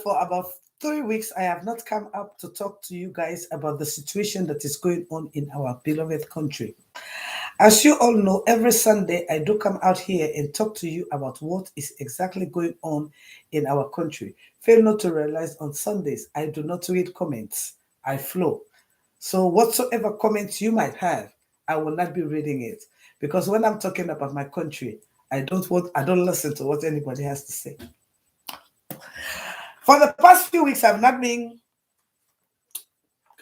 For about 3 weeks, I have not come up to talk to you guys about the situation that is going on in our beloved country. As you all know, every Sunday I do come out here and talk to you about what is exactly going on in our country. Fail not to realize on Sundays I do not read comments, I flow. So, whatsoever comments you might have, I will not be reading it because when I'm talking about my country, I don't listen to what anybody has to say. For the past few weeks, I've not been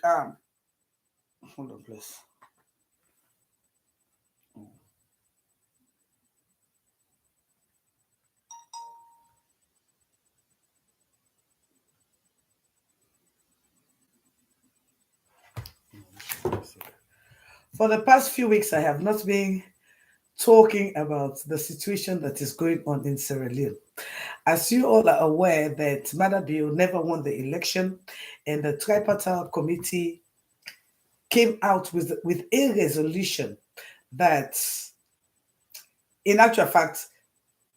um, hold on, please. For the past few weeks, I have not been talking about the situation that is going on in Sierra Leone. As you all are aware, that Madabio never won the election, and the tripartite committee came out with a resolution that, in actual fact,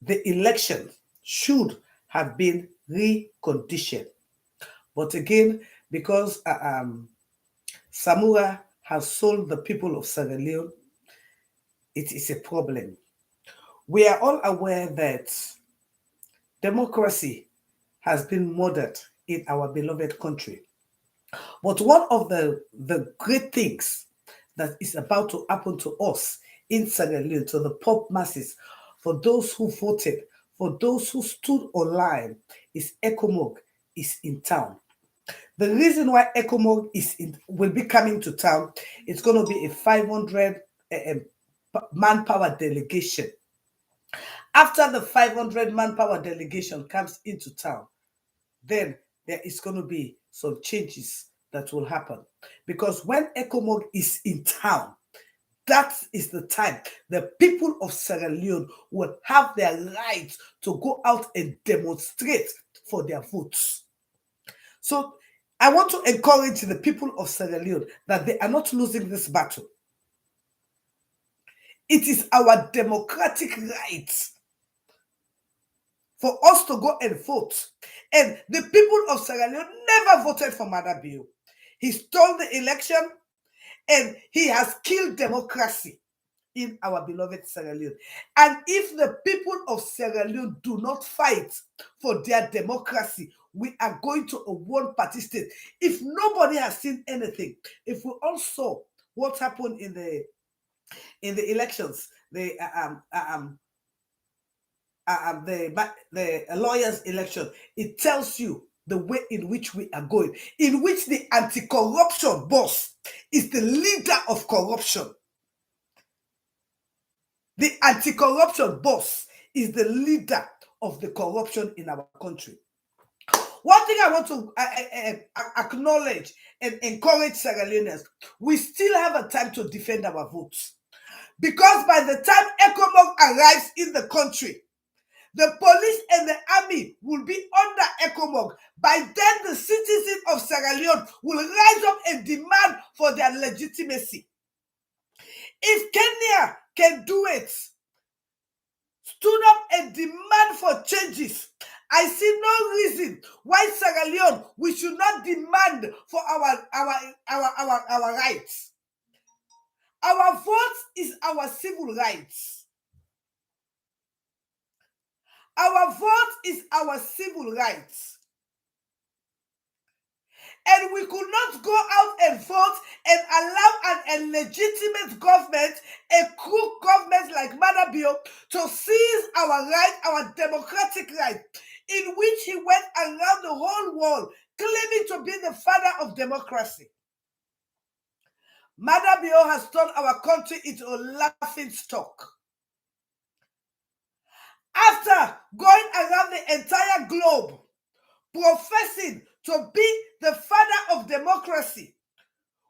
the election should have been reconditioned. But again, because Samura has sold the people of Sierra Leone, it is a problem. We are all aware that democracy has been murdered in our beloved country. But one of the great things that is about to happen to us in Sierra Leone, to the poor masses, for those who voted, for those who stood online, is ECOMOG is in town. The reason why will be coming to town, it's going to be a 500 manpower delegation. After the 500 manpower delegation comes into town, then there is going to be some changes that will happen. Because when ECOMOG is in town, that is the time the people of Sierra Leone will have their right to go out and demonstrate for their votes. So I want to encourage the people of Sierra Leone that they are not losing this battle. It is our democratic right for us to go and vote. And the people of Sierra Leone never voted for Madabio. He stole the election and he has killed democracy in our beloved Sierra Leone. And if the people of Sierra Leone do not fight for their democracy, we are going to a one-party state. If nobody has seen anything, if we all saw what happened in the elections, the lawyers' election, it tells you the way in which we are going, in which the anti-corruption boss is the leader of corruption. The anti-corruption boss is the leader of the corruption in our country. One thing I want to acknowledge and encourage Sierra Leoneans, we still have a time to defend our votes. Because by the time ECOMOG arrives in the country, the police and the army will be under ECOMOG. By then, the citizens of Sierra Leone will rise up and demand for their legitimacy. If Kenya can do it, stood up and demand for changes, I see no reason why Sierra Leone we should not demand for our rights. Our vote is our civil rights. Our vote is our civil rights. And we could not go out and vote and allow an illegitimate government, a crook government like Madabio, to seize our right, our democratic right, in which he went around the whole world claiming to be the father of democracy. Madabio has turned our country into a laughing stock. After going around the entire globe, professing to be the father of democracy,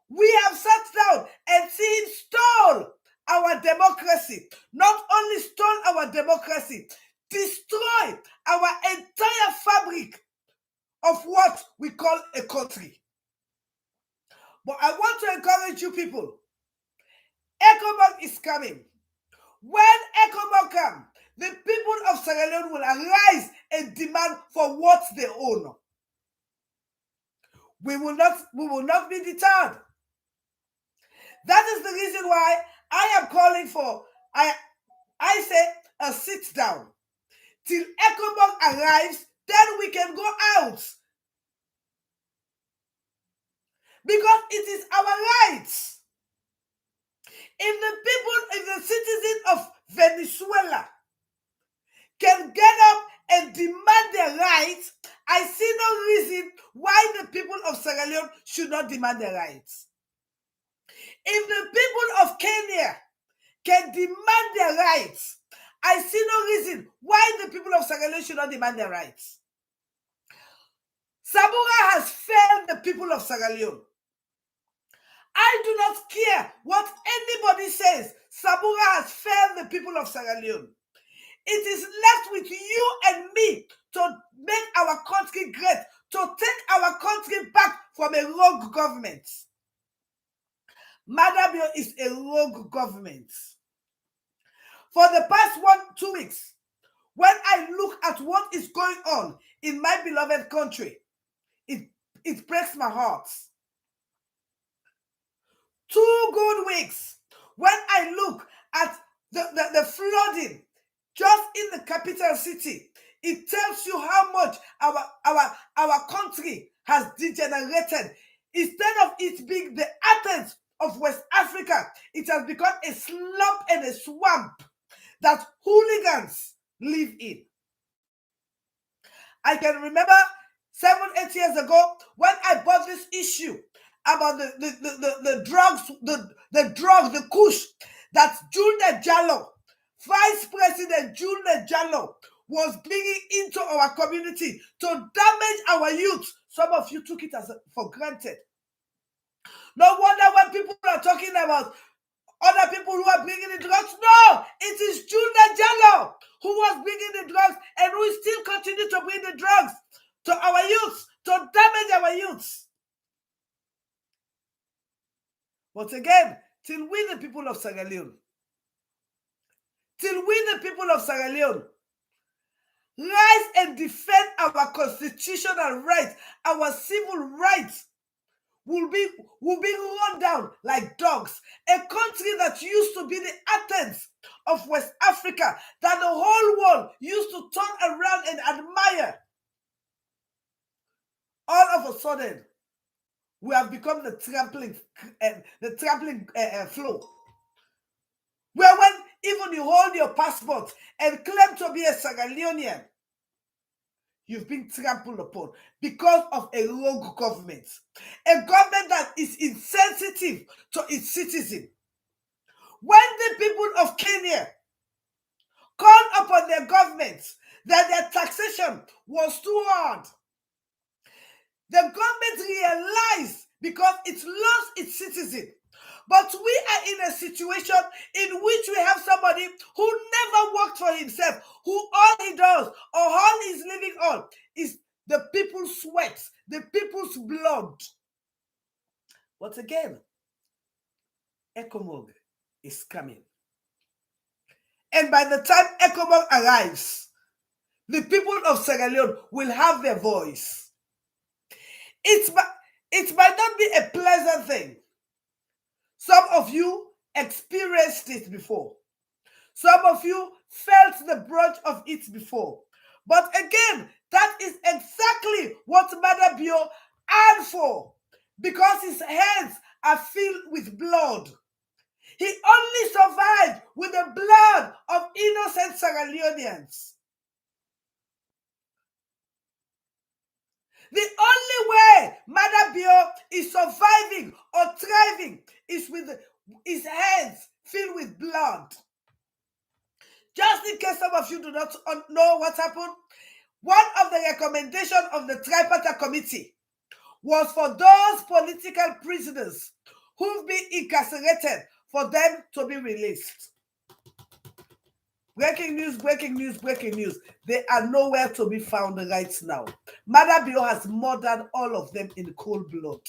we have sat down and seen him stole our democracy. Not only stole our democracy, destroy our entire fabric of what we call a country. But I want to encourage you people, ECOMOG is coming. When ECOMOG comes, the people of Sierra Leone will arise and demand for what they own. We will not be deterred. That is the reason why I am calling for, I say, a sit down till ECOMOG arrives, then we can go out. Because it is our rights. If the citizens of Venezuela can get up and demand their rights, I see no reason why the people of Sierra Leone should not demand their rights. If the people of Kenya can demand their rights, I see no reason why the people of Sierra Leone should not demand their rights. Sabura has failed the people of Sierra Leone. I do not care what anybody says. Sabura has failed the people of Sierra Leone. It is left with you and me to make our country great, to take our country back from a rogue government. Madabio is a rogue government. For the past 2 weeks, when I look at what is going on in my beloved country, it breaks my heart. 2 good weeks, when I look at the flooding just in the capital city, it tells you how much our country has degenerated. Instead of it being the Athens of West Africa, it has become a slump and a swamp that hooligans live in. I can remember 7-8 years ago when I bought this issue about the drugs, the kush that Julde Jallo, Vice President Julde Jallo, was bringing into our community to damage our youth. Some of you took it for granted. No wonder when people are talking about other people who are bringing the drugs. No, it is Julde Jallo who was bringing the drugs and who still continue to bring the drugs to our youth, to damage our youth. But again, till we the people of Sierra Leone, rise and defend our constitutional rights, our civil rights, will be run down like dogs. A country that used to be the Athens of West Africa, that the whole world used to turn around and admire. All of a sudden, we have become the trampling floor. Where when even you hold your passport and claim to be a Sierra Leonean, you've been trampled upon because of a rogue government. A government that is insensitive to its citizens. When the people of Kenya called upon their government that their taxation was too hard, the government realized because it lost its citizens. But we are in a situation in which we have somebody who never worked for himself, who all he does or all he's living on is the people's sweat, the people's blood. But again, ECOMOG is coming. And by the time ECOMOG arrives, the people of Sierra Leone will have their voice. It might not be a pleasant thing. Some of you experienced it before. Some of you felt the brunt of it before. But again, that is exactly what Madabio asked for, because his hands are filled with blood. He only survived with the blood of innocent Sierra Leoneans. The only way Madabio is surviving or thriving is with his hands filled with blood. Just in case some of you do not know what happened, one of the recommendations of the tripartite committee was for those political prisoners who've been incarcerated, for them to be released. Breaking news, breaking news, breaking news. They are nowhere to be found right now. Madabio has murdered all of them in cold blood.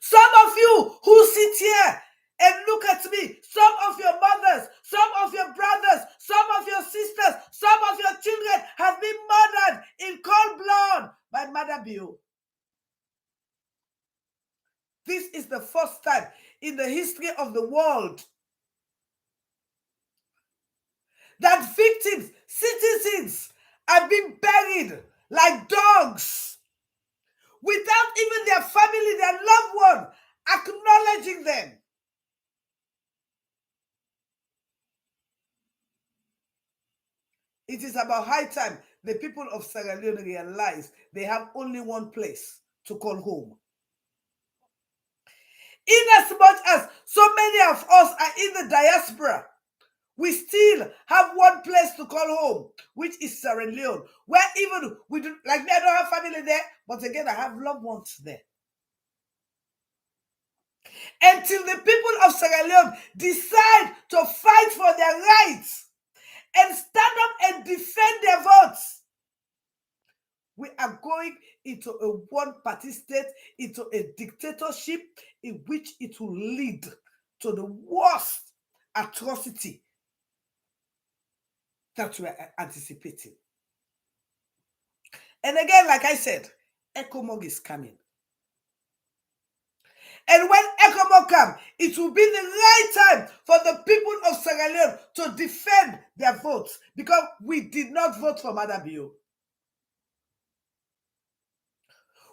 Some of you who sit here and look at me, some of your mothers, some of your brothers, some of your sisters, some of your children have been murdered in cold blood by Madabio. Madabio. This is the first time in the history of the world that victims, citizens, are being buried like dogs without even their family, their loved one, acknowledging them. It is about high time the people of Sierra Leone realize they have only one place to call home. Inasmuch as so many of us are in the diaspora, we still have one place to call home, which is Sierra Leone, where even we do, like me, I don't have family there, but again, I have loved ones there. Until the people of Sierra Leone decide to fight for their rights and stand up and defend their votes, we are going into a one-party state, into a dictatorship in which it will lead to the worst atrocity that we are anticipating. And again, like I said, ECOMOG is coming. And when ECOMOG comes, it will be the right time for the people of Sierra Leone to defend their votes, because we did not vote for Madabio.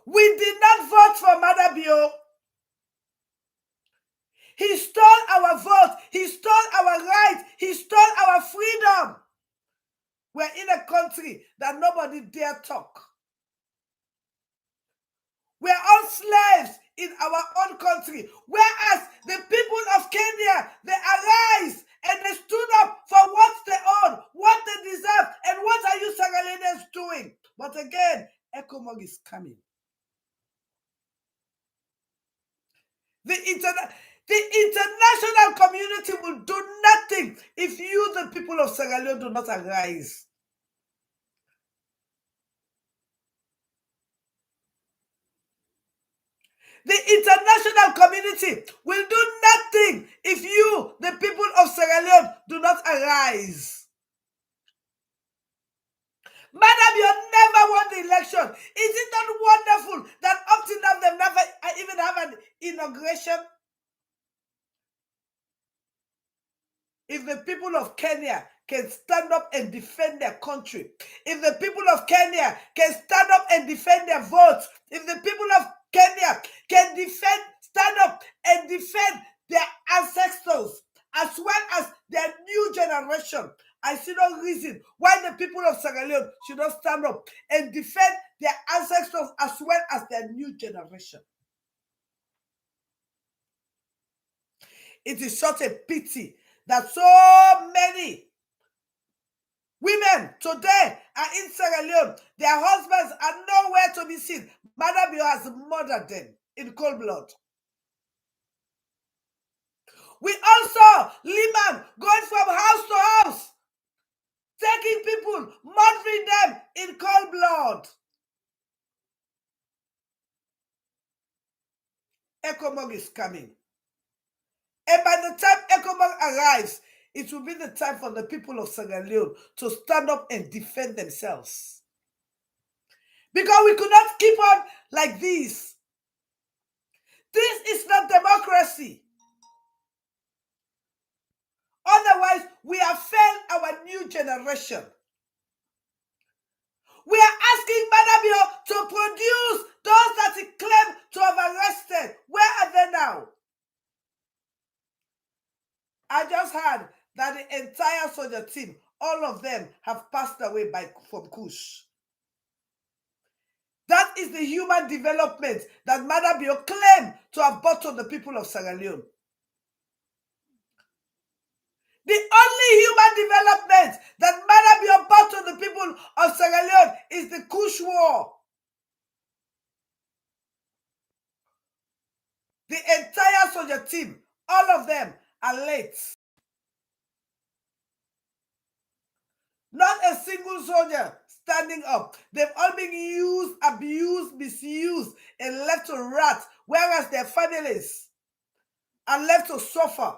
We did not vote for Madabio. He stole our vote. He stole our rights. He stole our freedom. We're in a country that nobody dare talk. We're all slaves in our own country. Whereas the people of Kenya, they arise and they stood up for what they own, what they deserve, and what are you Sierra Leoneans doing? But again, ECOMOG is coming. The international community will do nothing if you, the people of Sierra Leone, do not arise. The international community will do nothing if you, the people of Sierra Leone, do not arise. Madabio never won the election. Is it not wonderful that up to now they never even have an inauguration? If the people of Kenya can stand up and defend their country, if the people of Kenya can stand up and defend their votes, if the people of Kenya can stand up and defend their ancestors, as well as their new generation, I see no reason why the people of Sierra Leone should not stand up and defend their ancestors as well as their new generation. It is such a pity that so many women today are in Sierra Leone. Their husbands are nowhere to be seen. Madabio has murdered them in cold blood. We also Liman going from house to house, taking people, murdering them in cold blood. ECOMOG is coming. And by the time ECOMOG arrives, it will be the time for the people of Sierra Leone to stand up and defend themselves. Because we could not keep on like this. This is not democracy. Otherwise, we have failed our new generation. We are asking Madabio to produce those that he claimed to have arrested. Where are they now? I just heard that the entire soldier team, all of them have passed away from Kush. That is the human development that Madabio claimed to have brought to the people of Sierra Leone. The only human development that Madabio brought to the people of Sierra Leone is the Kush War. The entire soldier team, all of them are late. Not a single soldier standing up. They've all been used, abused, misused, and left to rot, whereas their families are left to suffer.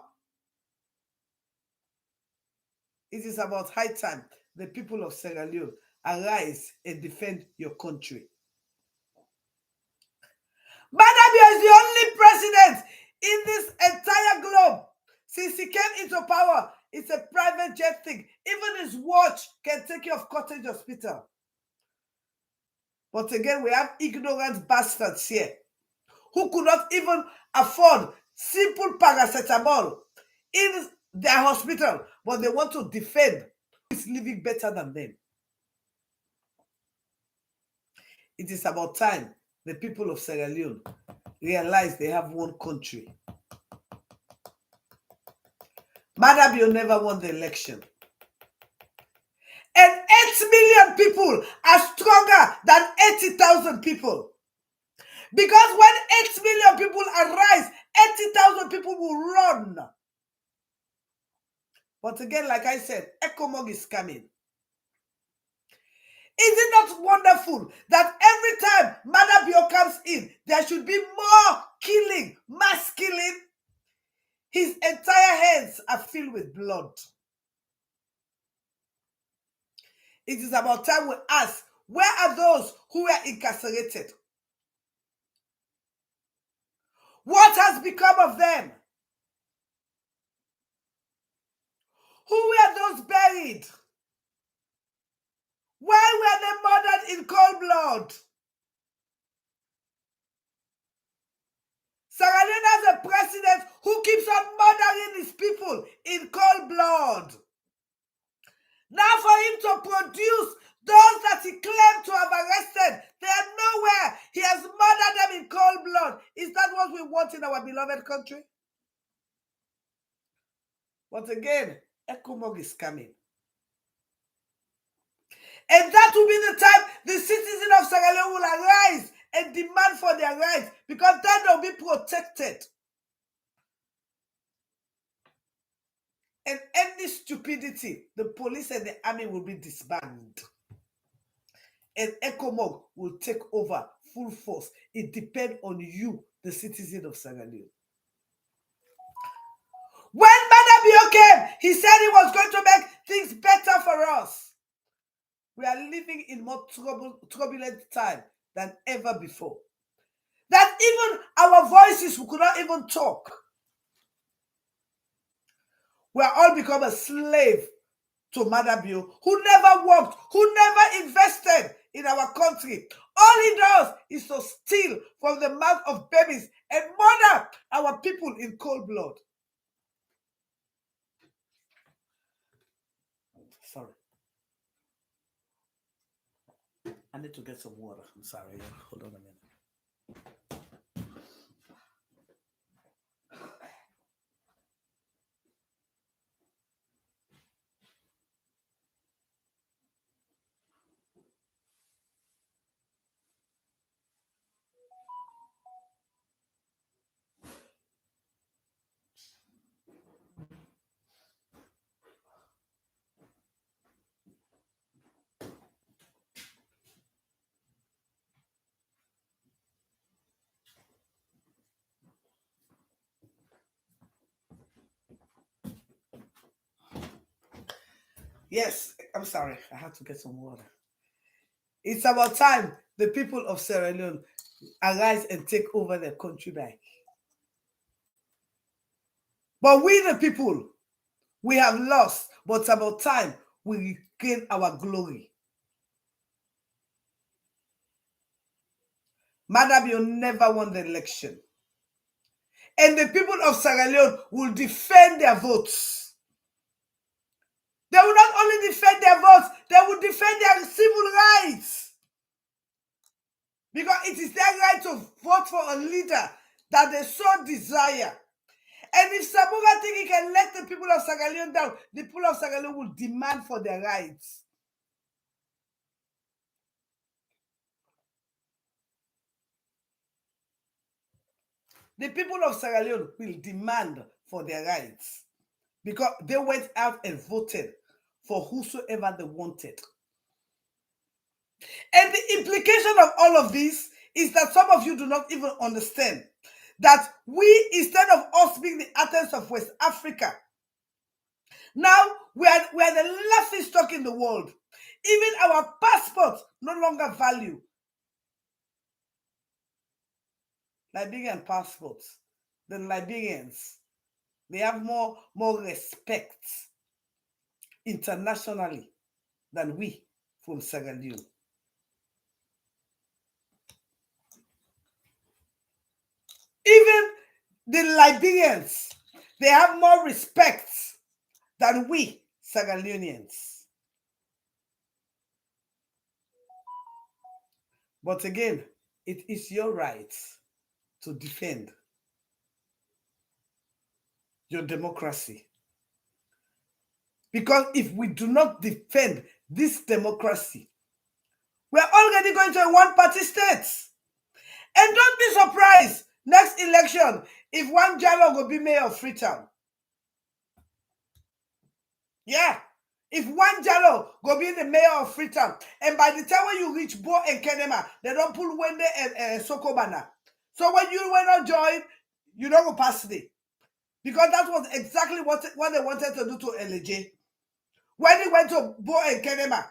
It is about high time the people of Sierra Leone arise and defend your country. Madabio is the only president in this entire globe. Since he came into power, it's a private jet thing. Even his watch can take you off Cottage Hospital. But again, we have ignorant bastards here who could not even afford simple paracetamol in their hospital, but they want to defend who is living better than them. It is about time the people of Sierra Leone realize they have one country. Madabio never won the election. And 8 million people are stronger than 80,000 people. Because when 8 million people arise, 80,000 people will run. But again, like I said, ECOMOG is coming. Is it not wonderful that every time Madabio comes in, there should be more killing, mass killing? His entire hands are filled with blood. It is about time we ask, where are those who were incarcerated? What has become of them? Who were those buried? Why were they murdered in cold blood? Sierra Leone has a president who keeps on murdering his people in cold blood. Now for him to produce those that he claimed to have arrested, they are nowhere. He has murdered them in cold blood. Is that what we want in our beloved country? But again, ECOMOG is coming. And that will be the time the citizens of Sierra Leone will arise and demand for their rights, because then they'll be protected. And any stupidity, the police and the army will be disbanded. And ECOMOG will take over full force. It depends on you, the citizen of Sierra Leone. When Madabio came, he said he was going to make things better for us. We are living in more turbulent time than ever before. That even our voices, we could not even talk. We are all become a slave to Madabio, who never worked, who never invested in our country. All he does is to steal from the mouth of babies and murder our people in cold blood. Sorry. I need to get some water. I'm sorry. Hold on a minute. Yes, I'm sorry. I have to get some water. It's about time the people of Sierra Leone arise and take over their country back. But we, the people, we have lost. But it's about time we regain our glory. Madabio never won the election. And the people of Sierra Leone will defend their votes. They will not only defend their votes, they will defend their civil rights. Because it is their right to vote for a leader that they so desire. And if Sabuga think he can let the people of Sierra Leone down, the people of Sierra Leone will demand for their rights. The people of Sierra Leone will demand for their rights because they went out and voted for whosoever they wanted. And the implication of all of this is that some of you do not even understand that we, instead of us being the Athens of West Africa, now we are the leftist stock in the world. Even our passports no longer value. Liberian passports, the Liberians, they have more respect internationally than we from Sierra Leone. Even the Liberians, they have more respect than we Sierra Leoneans. But again, it is your right to defend your democracy. Because if we do not defend this democracy, we're already going to a one-party state. And don't be surprised next election if one Jalo will be mayor of Freetown. Yeah. If one Jalo go be the mayor of Freetown, and by the time when you reach Bo and Kenema, they don't pull Wende and Sokobana. So when you went on join, you don't go past it. Because that was exactly what they wanted to do to LJ. When he went to Bo and Kenema.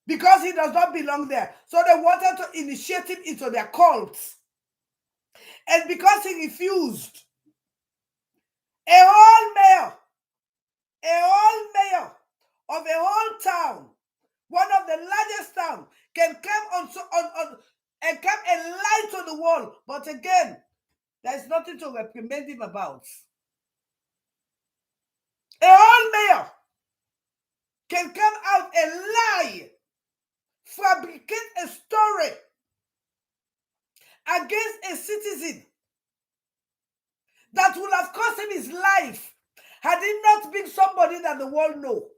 Because he does not belong there. So they wanted to initiate him into their cult. And because he refused, a whole mayor of a whole town, one of the largest towns, can come on and come and lie to the world. But again, there's nothing to reprimand him about. A whole mayor can come out and lie, fabricate a story against a citizen that would have cost him his life had it not been somebody that the world know.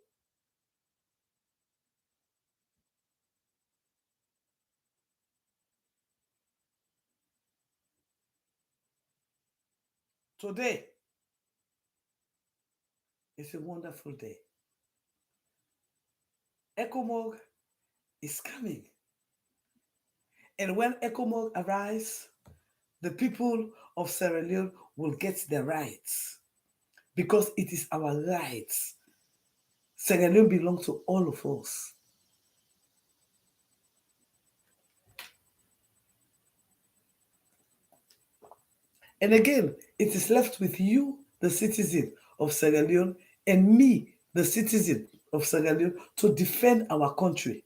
Today is a wonderful day. ECOMOG is coming. And when ECOMOG arrives, the people of Sierra Leone will get their rights. Because it is our rights. Sierra Leone belongs to all of us. And again, it is left with you, the citizen of Sierra Leone, and me, the citizen of Sierra Leone, to defend our country.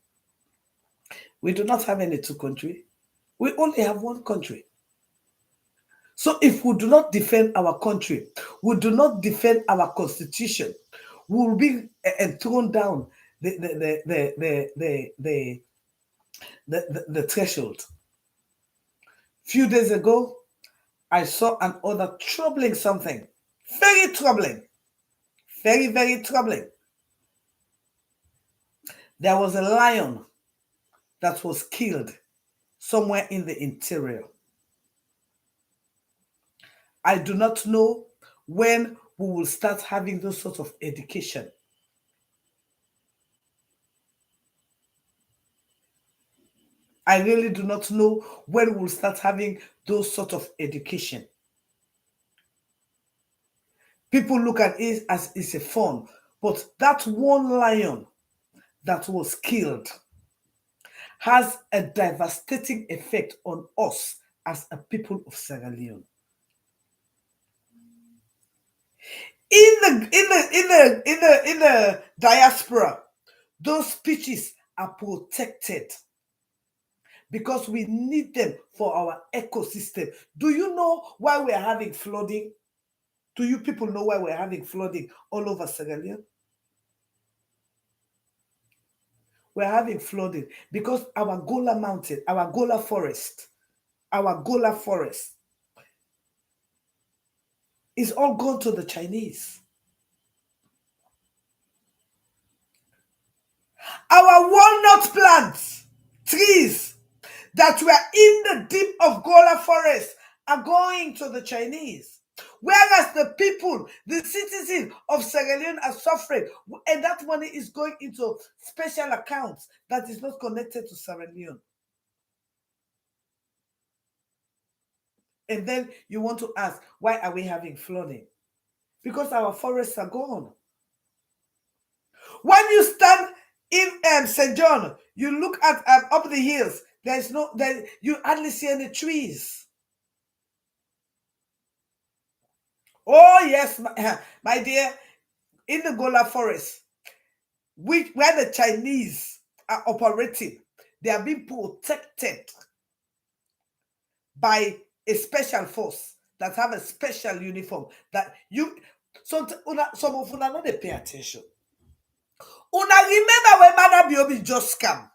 We do not have any two countries. We only have one country. So if we do not defend our country, we do not defend our constitution, we will be thrown down the threshold. Few days ago, I saw another troubling something. Very troubling. Very, very troubling. There was a lion that was killed somewhere in the interior. I do not know when we will start having those sorts of education. I really do not know when we'll start having those sort of education. People look at it as it's a fun, but that one lion that was killed has a devastating effect on us as a people of Sierra Leone. In the diaspora, those species are protected because we need them for our ecosystem. Do you know why we're having flooding? Do you people know why we're having flooding all over Sierra Leone? We're having flooding because our Gola mountain, our Gola forest is all gone to the Chinese. Our walnut plants, trees that were in the deep of Gola forest are going to the Chinese. Whereas the people, the citizens of Sierra Leone are suffering, and that money is going into special accounts that is not connected to Sierra Leone. And then you want to ask, why are we having flooding? Because our forests are gone. When you stand in St. John, you look at up the hills, you hardly see any trees. Oh, yes, my dear, in the Gola Forest, where the Chinese are operating, they are being protected by a special force that have a special uniform that you. Some of una not they pay attention. Una remember when Madam Biobi just come.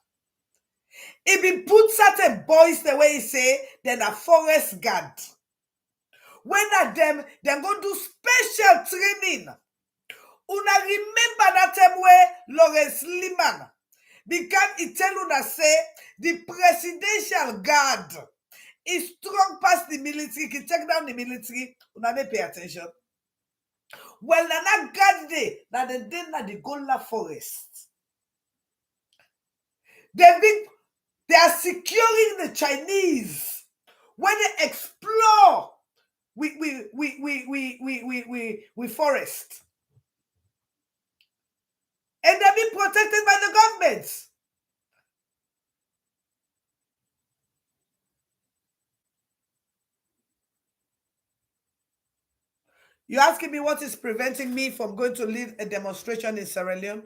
If he put certain boys the way he say, then a forest guard. When at them go do special training. Una remember that time where Lawrence Liman become he tell una say the presidential guard is strong past the military, can take down the military. Una may pay attention. Well, na guard day, na the day na the Gola Forest. They are securing the Chinese when they explore we forest. And they're being protected by the government. You're asking me what is preventing me from going to lead a demonstration in Sierra Leone?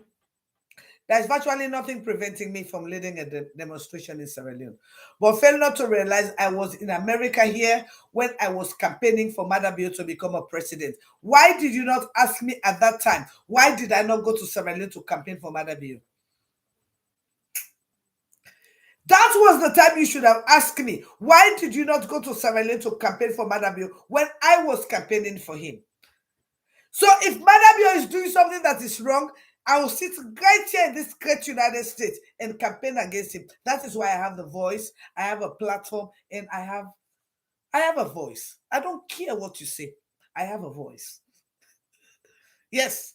There's virtually nothing preventing me from leading a demonstration in Sierra Leone. But fail not to realize I was in America here when I was campaigning for Madam Bio to become a president. Why did you not ask me at that time? Why did I not go to Sierra Leone to campaign for Madam Bio? That was the time you should have asked me. Why did you not go to Sierra Leone to campaign for Madam Bio when I was campaigning for him? So if Madam Bio is doing something that is wrong, I will sit right here in this great United States and campaign against him. That is why I have the voice, I have a platform, and I have a voice. I don't care what you say. I have a voice. Yes.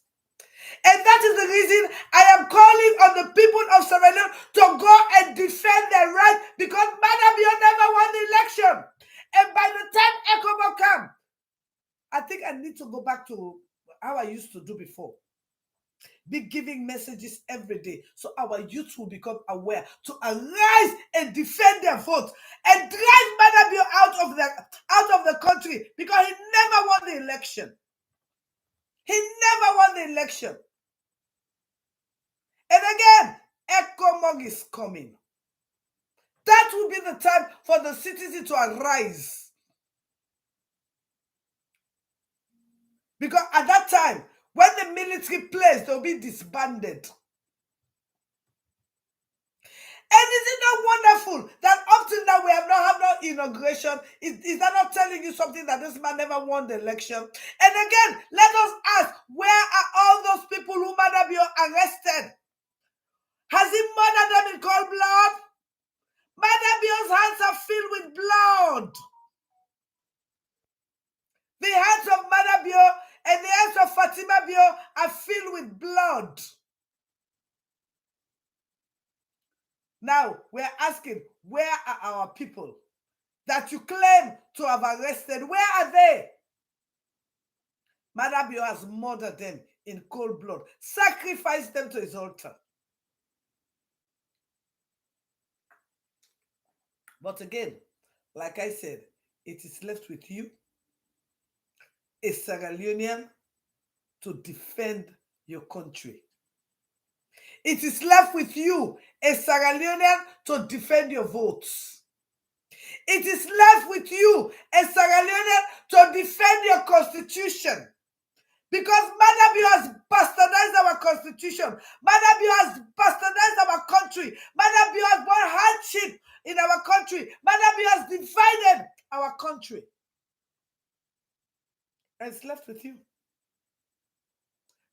And that is the reason I am calling on the people of Sierra Leone to go and defend their right, because Madam Bio never won the election. And by the time ECOMOG come, I think I need to go back to how I used to do before. Be giving messages every day so our youth will become aware to arise and defend their vote and drive Madam Bio out of the country, because he never won the election. He never won the election. And again, ECOMOG is coming. That will be the time for the citizen to arise. Because at that time, when the military plays, they'll be disbanded. And is it not wonderful that up till now we have no inauguration? Is that not telling you something that this man never won the election? And again, let us ask, where are all those people who Madam Bio arrested? Has he murdered them in cold blood? Madam Bio's hands are filled with blood. The hands of Madam Bio and the hands of Fatima Bio are filled with blood. Now, we're asking, where are our people that you claim to have arrested? Where are they? Madam Bio has murdered them in cold blood, sacrificed them to his altar. But again, like I said, it is left with you, a Sierra Leonean, to defend your country. It is left with you, a Sierra Leonean, to defend your votes. It is left with you, a Sierra Leonean, to defend your constitution. Because Madam Bio has bastardized our constitution. Madam Bio has bastardized our country. Madam Bio has brought hardship in our country. Madam Bio has divided our country. And it's left with you.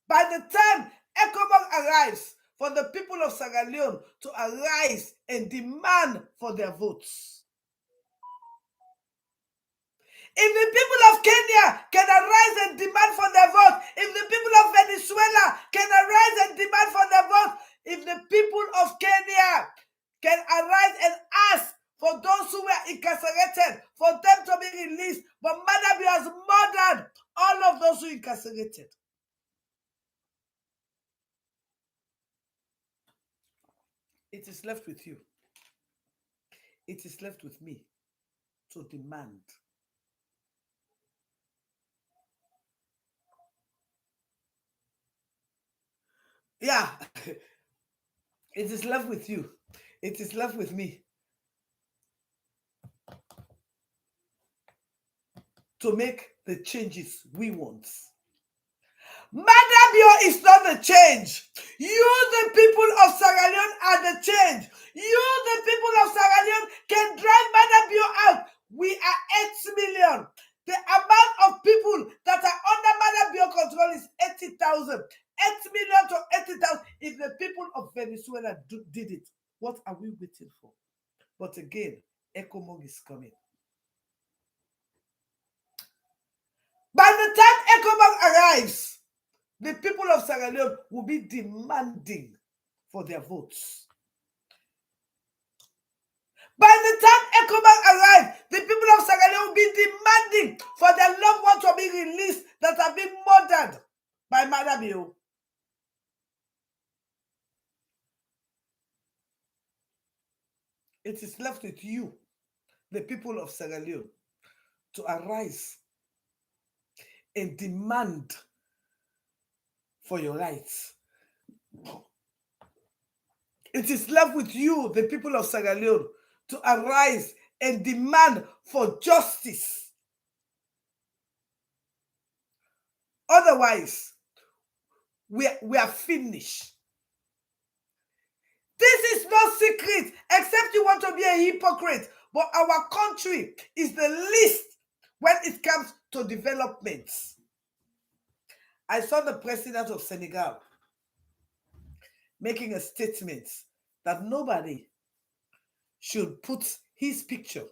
By the time ECOMOG arrives, for the people of Sierra Leone to arise and demand for their votes. If the people of Kenya can arise and demand for their vote, if the people of Venezuela can arise and demand for their vote, if the people of Kenya can arise and ask for those who were incarcerated, for them to be released, but Madam Bio has murdered all of those who were incarcerated. It is left with you. It is left with me to demand. Yeah, it is left with you. It is left with me to make the changes we want. Madabio is not the change. You, the people of Sierra Leone, are the change. You, the people of Sierra Leone, can drive Madabio out. We are 8 million. The amount of people that are under Madabio control is 80,000. 8 million to 80,000. If the people of Venezuela did it, what are we waiting for? But again, ECOMOG is coming. By the time ECOMOG arrives, the people of Sierra Leone will be demanding for their votes. By the time ECOMOG arrives, the people of Sierra Leone will be demanding for their loved ones to be released that have been murdered by Madabio. It is left with you, the people of Sierra Leone, to arise and demand for your rights. It is left with you, the people of Sierra Leone, to arise and demand for justice. Otherwise, we are finished. This is no secret, except you want to be a hypocrite. But our country is the least when it comes to development. I saw the president of Senegal making a statement that nobody should put his picture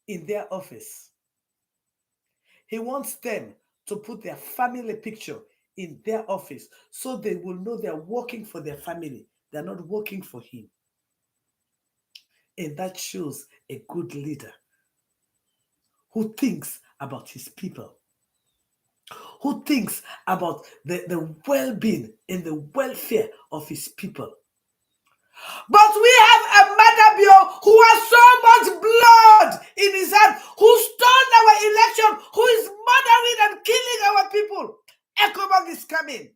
in their office. He wants them to put their family picture in their office so they will know they're working for their family. They're not working for him. And that shows a good leader who thinks about his people, who thinks about the well-being and the welfare of his people. But we have a Madabio who has so much blood in his hand, who stole our election, who is murdering and killing our people. ECOMOG is coming.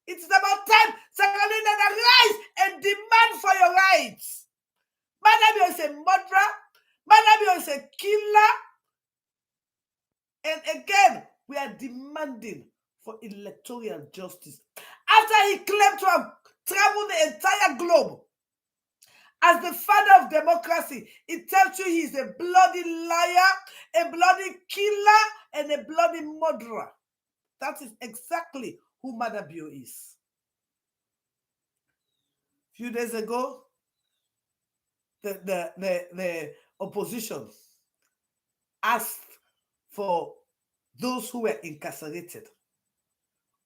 It's about time Sierra Leone arise and demand for your rights. Madabio is a murderer. Madabio is a killer. And again, we are demanding for electoral justice. After he claimed to have traveled the entire globe as the father of democracy, it tells you he's a bloody liar, a bloody killer, and a bloody murderer. That is exactly who Madabio is. A few days ago, the opposition asked for those who were incarcerated.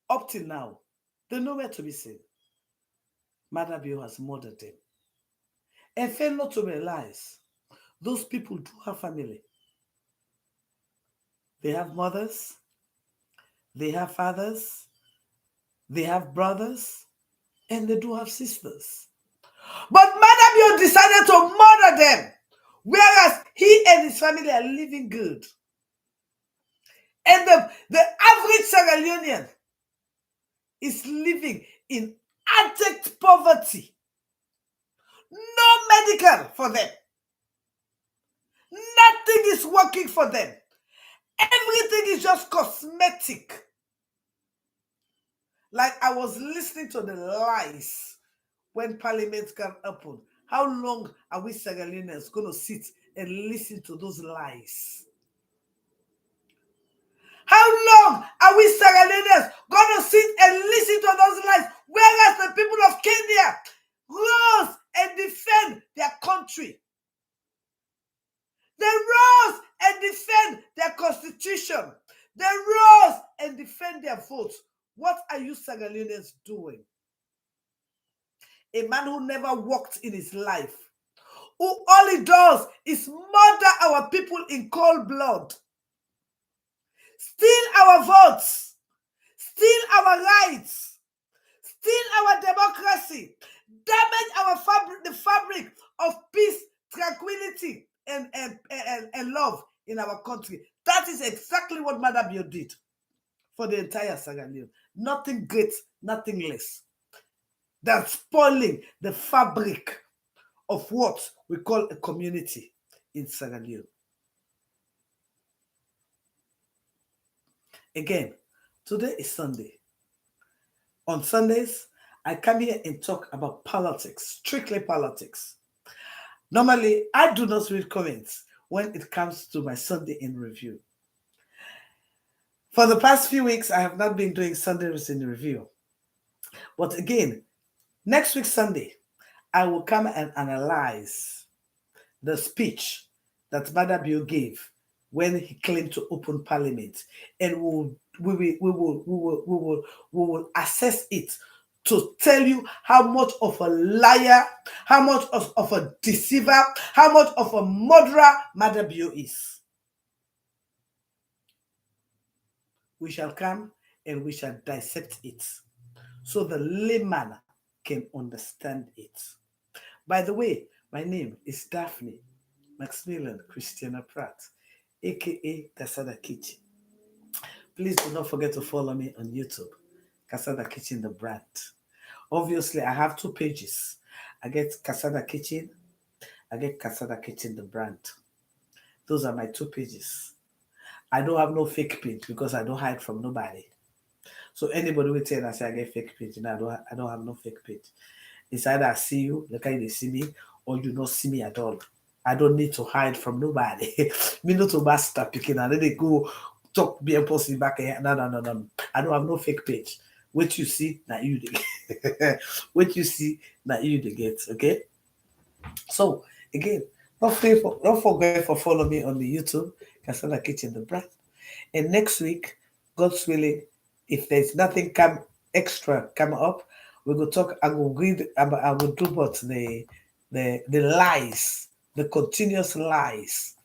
Up till now, they're nowhere to be seen. Madabio has murdered them. And fail not to realize, those people do have family. They have mothers, they have fathers, they have brothers, and they do have sisters. But Madabio decided to murder them, whereas he and his family are living good. And the average Sierra Leonean is living in abject poverty. No medical for them. Nothing is working for them. Everything is just cosmetic. Like I was listening to the lies when Parliament can open. How long are we Sierra Leoneans going to sit and listen to those lies? How long are we Sierra Leoneans going to sit and listen to those lies, whereas the people of Kenya rose and defend their country? They rose and defend their constitution. They rose and defend their votes. What are you Sierra Leoneans doing? A man who never worked in his life, who all he does is murder our people in cold blood, steal our votes, steal our rights, steal our democracy, damage the fabric of peace, tranquility, and love in our country. That is exactly what Madabio did for the entire Sierra Leone. Nothing great, nothing less. that's spoiling the fabric of what we call a community in Sierra Leone. Again, today is Sunday. On Sundays, I come here and talk about politics, strictly politics. Normally, I do not read comments when it comes to my Sunday in review. For the past few weeks, I have not been doing Sundays in review. But again, next week, Sunday, I will come and analyze the speech that Madabio gave when he claimed to open parliament, and we will assess it to tell you how much of a liar, how much of a deceiver, how much of a murderer Madabio is. We shall come and we shall dissect it so the layman can understand it. By the way, my name is Daphne Maximilian Christiana Pratt, aka Casada Kitchen. Please do not forget to follow me on YouTube, Casada Kitchen the brand. Obviously, I have two pages. I get Casada Kitchen, I get Casada Kitchen the brand. Those are my two pages. I don't have no fake page because I don't hide from nobody. So anybody will tell us I get fake page, and I don't have no fake page. It's either I see you, like how they see me, or you don't see me at all. I don't need to hide from nobody. Me not to master picking and then they go talk be impossible back here. No. I don't have no fake page. What you see, now you get. What you see, now you get. Okay. So again, don't forget for follow me on the YouTube, Casala Kitchen the brand. And next week, God's willing, if there's nothing extra come up, we will talk. I will read about. I will do about the lies, the continuous lies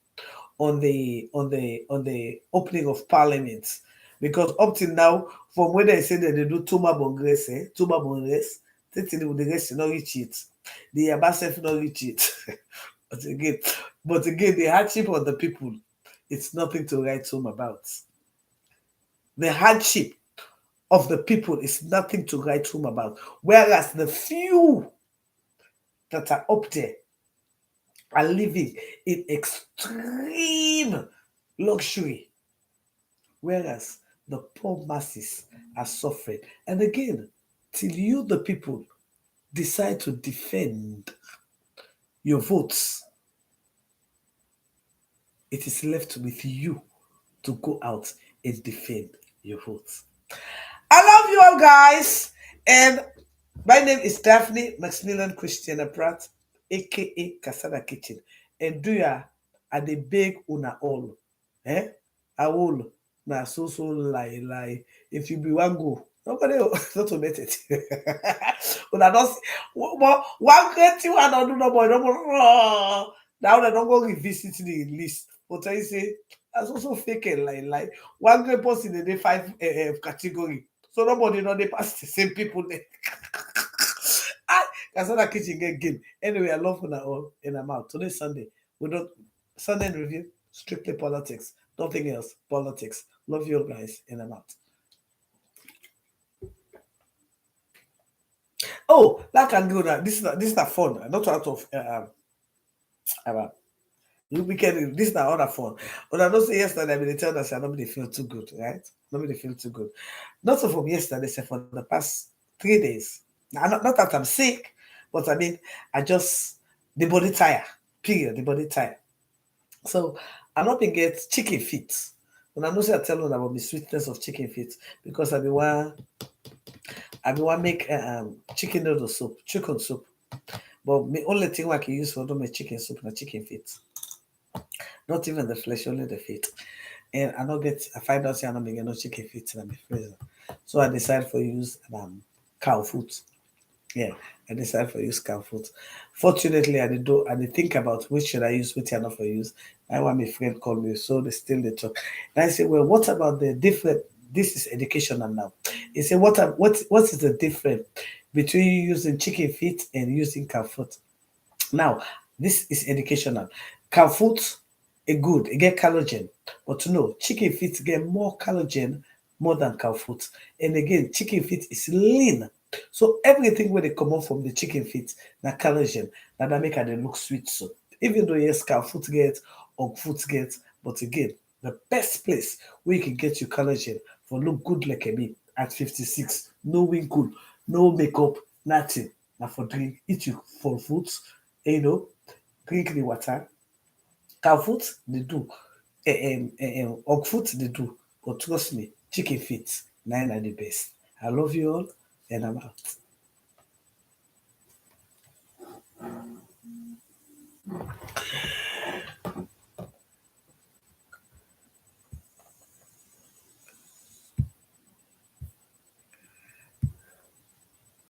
on the opening of parliament. Because up till now, from when they say that they do Tuma Bongres, the rest not reach it. The ambassador not reach it. but again, the hardship of the people, it's nothing to write home about. The hardship of the people is nothing to write home about. Whereas the few that are up there are living in extreme luxury, whereas the poor masses are suffering. And again, till you, the people, decide to defend your votes, it is left with you to go out and defend your votes. I love you all, guys. And my name is Daphne Maximilian Christiana Pratt, aka Casada Kitchen. And do ya at the big una all. I will na so lie. If you be one go, nobody not to met it. Una don't one great you and do no boy. Now they don't go revisit the list. But I say that's also fake lie. One great person in the 5 category. So nobody know they pass the same people there. That's not a kitchen get game. Anyway, I love when I all and I'm out. Today's Sunday. We don't Sunday in review, strictly politics. Nothing else. Politics. Love you all guys and I'm out. Oh, that can go now. This is not fun. Not out of weekend. This is not other fun. But I don't say yesterday, I mean, they tell us nobody feel too good, right? Nobody feel too good. Not so from yesterday, say for the past 3 days. Now, not that I'm sick, but I mean, the body tire. Period. The body tire. So I'm not been get chicken feet. When I know say I tell you about the sweetness of chicken feet because I be want make chicken noodle soup, chicken soup. But the only thing I can use for them is chicken soup and chicken feet. Not even the flesh, only the feet. And I find out I'm not making no chicken feet in my freezer. So I decided for use cow food. Yeah, I decided for use cow food. Fortunately, I did think about which should I use, which I not for use. I want my friend called me, so they still they talk. And I said, well, what about the different? This is educational now. He said, what is the difference between using chicken feet and using cow foot? Now, this is educational. Cow foot, a good, it get collagen, but no, chicken feet get more collagen more than cow foot. And again, chicken feet is lean. So everything where they come out from the chicken feet, na collagen, na that make they look sweet. So even though yes, cow foot get or foot get, but again, the best place where you can get your collagen for look good like a me at 56, no wrinkle, no makeup, nothing. Now for drink, eat you for food, drink the water. Cow foot they do, hog foot they do, but trust me, chicken feet, nine are the best. I love you all, and I'm out.